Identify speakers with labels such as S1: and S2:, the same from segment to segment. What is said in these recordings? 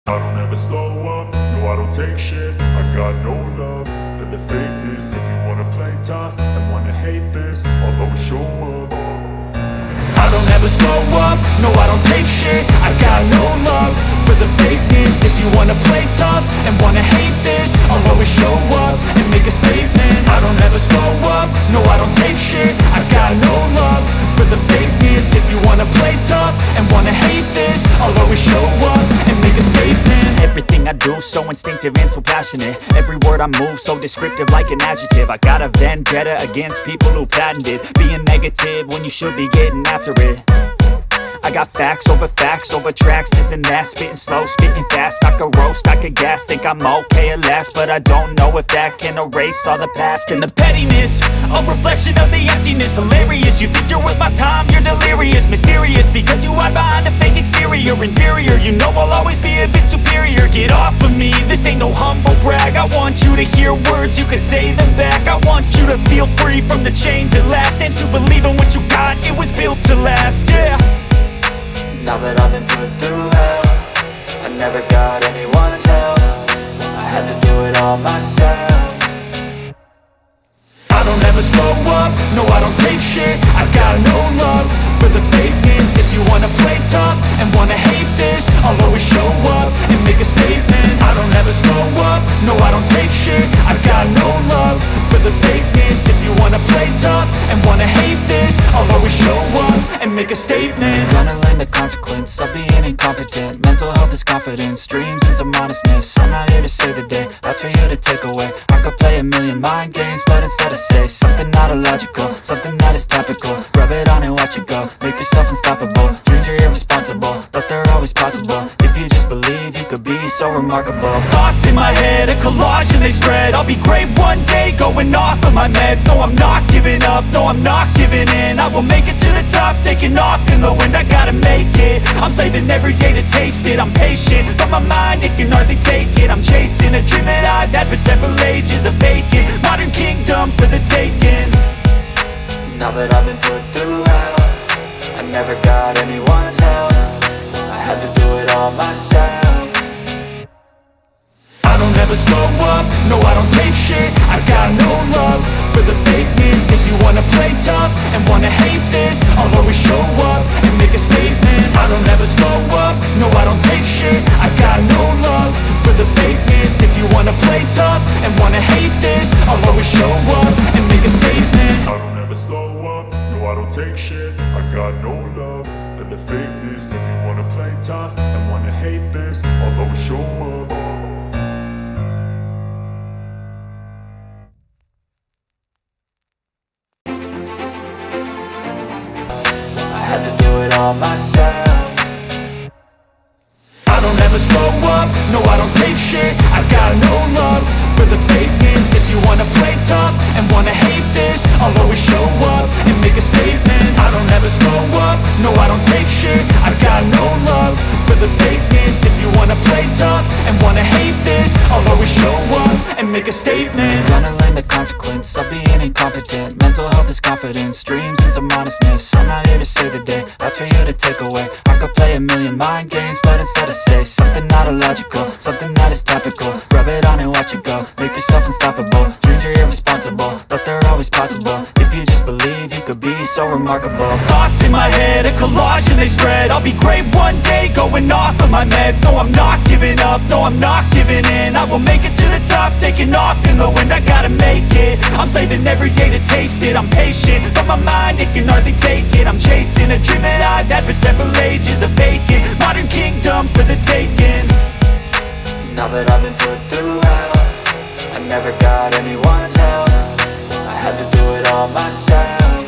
S1: I don't ever slow up, no I don't take shit. I got no love for the fakeness. If you wanna play tough and wanna hate this, I'll always show up. I don't ever slow up, no I don't take shit. I got no love for the fakeness. If you wanna play tough and wanna hate this, I'll always show up and make a statement. I don't ever slow up, no I don't take shit. I got no love for the fakeness. If you wanna play tough and wanna hate this, I'll always show up and make a statement.
S2: Everything I do so instinctive and so passionate. Every word I move so descriptive like an adjective. I got a vendetta against people who patented being negative when you should be getting after it. I got facts over tracks, this and that. Spitting slow, spitting fast, I could roast, I could gas. Think I'm okay at last, but I don't know if that can erase all the past. And the pettiness, a reflection of the emptiness. Hilarious, you think you're worth my time, you're delirious. Mysterious, because you hide behind a fake exterior. Inferior, you know I'll always be a bit superior. Get off of me, this ain't no humble brag. I want you to hear words, you can say them back. I want you to feel free from the chains at last, and to believe in what you got, it was built to last, yeah.
S3: Now that I've been put through hell, I never got anyone's help. I had to do it all myself.
S1: I don't ever slow up, no I don't take shit. I got no love for the fakeness. If you wanna play tough and wanna hate this, I'll always show up and make a statement. I don't ever slow up, no I don't take shit. I got no love for the fakeness. If you wanna play tough and wanna hate this, I'll always show up and make a statement.
S3: Gonna learn the consequence of being incompetent. Mental health is confidence, dreams and some honestness. I'm not here to save the day, that's for you to take away. I could play a million mind games, but instead I say something not illogical, something that is topical. Rub it on and watch it go, make yourself unstoppable. Dreams are irresponsible, but they're always possible. If you just believe, you could be so remarkable.
S2: Thoughts in my head, a collage and they spread. I'll be great one day, going off of my meds. No, I'm not giving up, no, I'm not giving in. I will make it to the top, taking off in the wind. I gotta make it, I'm saving every day to taste it. I'm patient, but my mind, it can hardly take it. I'm chasing a dream that I've had for several ages. A vacant, modern kingdom for the taking.
S3: Now that I've been put through hell, I never got anyone's help. I had to do it all myself.
S1: I don't ever slow up, no I don't take shit. I got no love for the fakeness. If you wanna play tough and wanna hate this, I'll always show up and make a statement. I don't ever slow up, no I don't take shit. I got no love for the fakeness. If you wanna play tough and wanna hate this, I'll always show up and make a statement. I don't ever slow up, no I don't take shit. I got no love for the fakeness. If you wanna play tough and wanna hate this, I'll always show up.
S3: I had to do it all myself.
S1: I don't ever slow up, no I don't take shit. I got no love for the fakeness. If you wanna play tough and wanna hate this, I'll always show up and make a statement. I don't ever slow up, no I don't take shit. I got no love for the fakeness. If you wanna play tough and wanna hate this, I'll always show up and make a statement.
S3: Gonna learn the consequence of being incompetent. Mental health is confidence, dreams and some honestness. I'm not here to save the day, that's for you to take away. I could play a million mind games, but instead I say something not illogical, something that is topical. Rub it on and watch it go, make yourself unstoppable. Dreams are irresponsible, but they're always possible. If you just believe, you could be so remarkable.
S2: Thoughts in my head, a collage and they spread. I'll be great one day, going off of my meds. No, I'm not giving up, no, I'm not giving in. I will make it to the top, taking off in the wind. I gotta make it, I'm saving every day to taste it. I'm patient, but my mind, it can hardly take it. I'm chasing a dream that I've had for several ages. A vacant, modern kingdom for the taking.
S3: Now that I've been put through hell, I never got anyone's help. I had to do it all myself.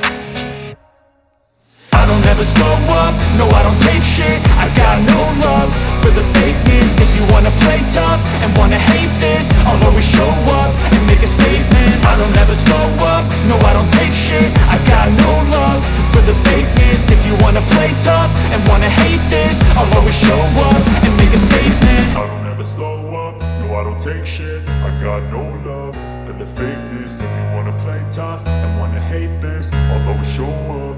S1: I don't ever slow up, no I don't take shit. I got no love for the fakeness. If you wanna play tough and wanna hate this, I'll always show up and make a statement. I don't ever slow up, no I don't take shit. I got no love for the fakeness. If you wanna play tough and wanna hate this, I'll always show up and make a statement. I don't ever slow up, no I don't take shit. I got no love for the fakeness. If you wanna play tough and wanna hate this, I'll always show up.